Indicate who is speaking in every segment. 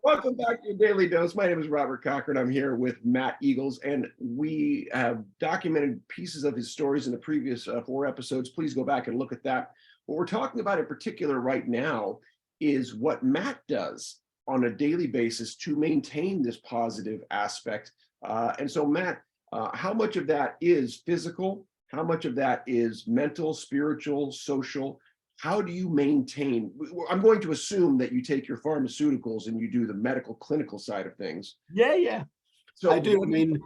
Speaker 1: Welcome back to your Daily Dose. My name is Robert Cochran. I'm here with Matt Eagles, and we have documented pieces of his stories in the previous 4 episodes. Please go back and look at that. What we're talking about in particular right now is what Matt does on a daily basis to maintain this positive aspect. And so, Matt, how much of that is physical? How much of that is mental, spiritual, social? How do you maintain? I'm going to assume that you take your pharmaceuticals and you do the medical clinical side of things.
Speaker 2: Yeah,
Speaker 1: So
Speaker 2: I do. I mean,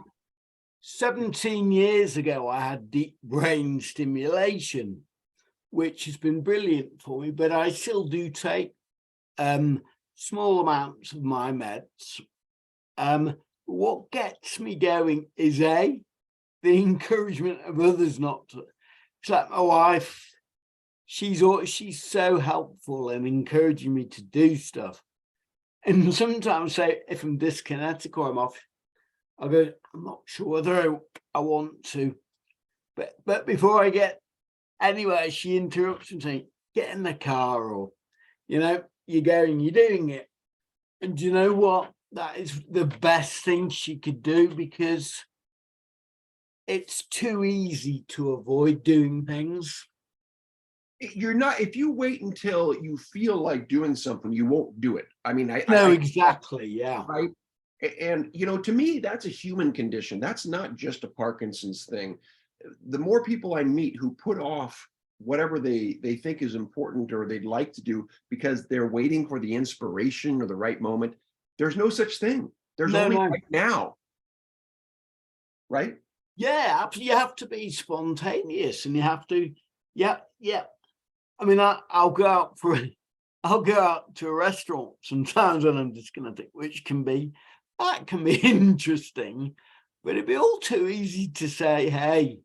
Speaker 2: 17 years ago, I had deep brain stimulation, which has been brilliant for me, but I still do take small amounts of my meds. What gets me going is the encouragement of others not to. It's like my wife. She's so helpful in encouraging me to do stuff. And sometimes, say, if I'm dyskinetic or I'm off, I go, I'm not sure whether I want to. But before I get anywhere, she interrupts and says, get in the car, or, you're going, you're doing it. And do you know what? That is the best thing she could do, because it's too easy to avoid doing things.
Speaker 1: You're not, if you wait until you feel like doing something, you won't do it. I mean,
Speaker 2: Exactly. Yeah.
Speaker 1: Right. And, to me, that's a human condition. That's not just a Parkinson's thing. The more people I meet who put off whatever they think is important or they'd like to do because they're waiting for the inspiration or the right moment, there's no such thing. There's only right now. Right?
Speaker 2: Yeah, you have to be spontaneous, and you have to, yeah. I mean, I'll go out to a restaurant sometimes when I'm dyskinetic, which can be interesting, but it'd be all too easy to say, hey,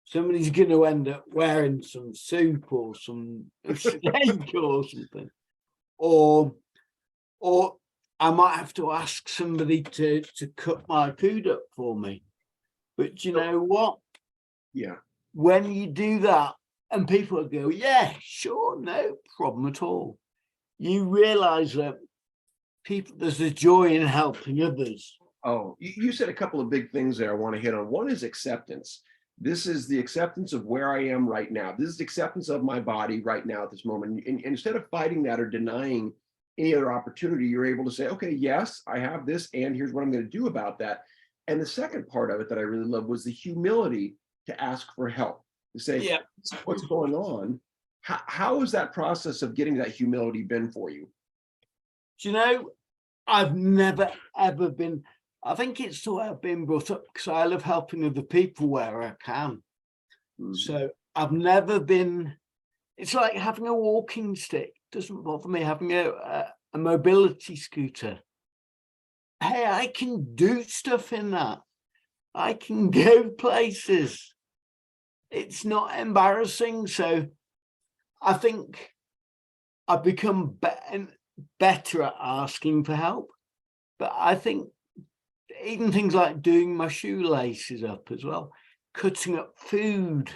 Speaker 2: somebody's going to end up wearing some soup or some steak or something, or I might have to ask somebody to cut my food up for me. But you know what?
Speaker 1: Yeah.
Speaker 2: When you do that, and people go, yeah, sure, no problem at all, you realize that there's a joy in helping others.
Speaker 1: Oh, you said a couple of big things there I want to hit on. One is acceptance. This is the acceptance of where I am right now. This is the acceptance of my body right now at this moment. And instead of fighting that or denying any other opportunity, you're able to say, okay, yes, I have this, and here's what I'm going to do about that. And the second part of it that I really love was the humility to ask for help, to say, yeah, what's going on? How has that process of getting that humility been for you?
Speaker 2: I've never, ever been, I think it's the way I've been brought up, because I love helping other people where I can. Mm-hmm. So I've never been, it's like having a walking stick. Doesn't bother me. Having a mobility scooter. Hey, I can do stuff in that. I can go places. It's not embarrassing. So I think I've become better at asking for help. But I think even things like doing my shoelaces up as well, cutting up food,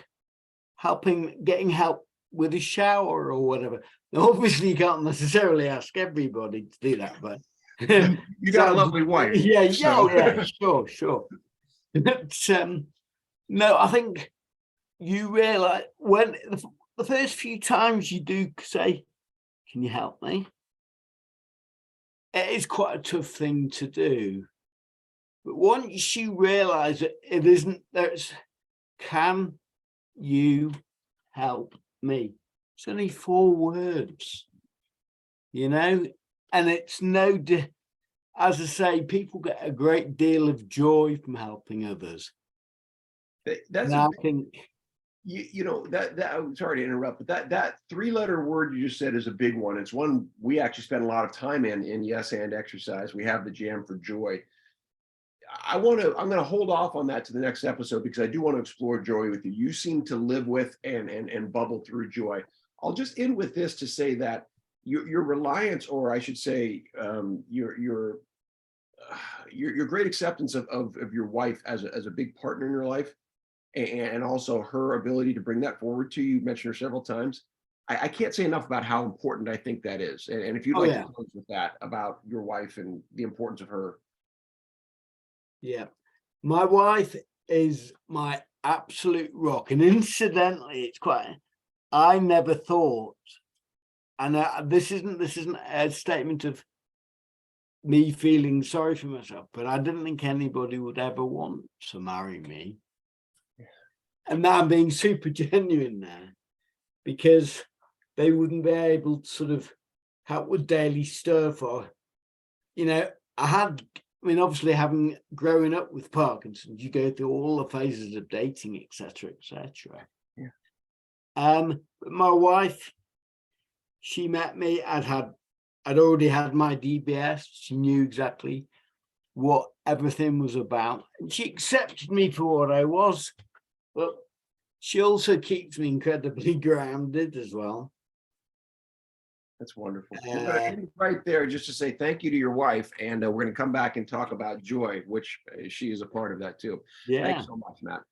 Speaker 2: getting help with a shower or whatever. Now, obviously, you can't necessarily ask everybody to do that, but
Speaker 1: you got a lovely wife.
Speaker 2: Yeah, sure. But no, I think you realize when the first few times you do say, "Can you help me?" It is quite a tough thing to do, but once you realize that it isn't, can you help me? It's only 4 words, and it's as I say, people get a great deal of joy from helping others.
Speaker 1: That's I'm sorry to interrupt, but that 3-letter word you just said is a big one. It's one we actually spend a lot of time in Yes and Exercise. We have the jam for joy. I'm going to hold off on that to the next episode, because I do want to explore joy with you. You seem to live with and bubble through joy. I'll just end with this to say that your reliance, or I should say, your great acceptance of your wife as a big partner in your life, and also her ability to bring that forward to you. You mentioned her several times. I can't say enough about how important I think that is. And if you'd
Speaker 2: Oh
Speaker 1: like
Speaker 2: yeah,
Speaker 1: to close with that about your wife and the importance of her.
Speaker 2: yeah. My wife is my absolute rock, and incidentally, it's quite. I never thought, and this isn't a statement of me feeling sorry for myself, but I didn't think anybody would ever want to marry me. And now I'm being super genuine there, because they wouldn't be able to sort of help with daily stir for, I mean, obviously having growing up with Parkinson's, you go through all the phases of dating, etc., etc.
Speaker 1: Yeah.
Speaker 2: But my wife, she met me. I'd already had my DBS. She knew exactly what everything was about, and she accepted me for what I was. But she also keeps me incredibly grounded as well.
Speaker 1: That's wonderful. We're going to end right there just to say thank you to your wife. And we're going to come back and talk about joy, which she is a part of that too.
Speaker 2: Yeah.
Speaker 1: Thanks so much, Matt.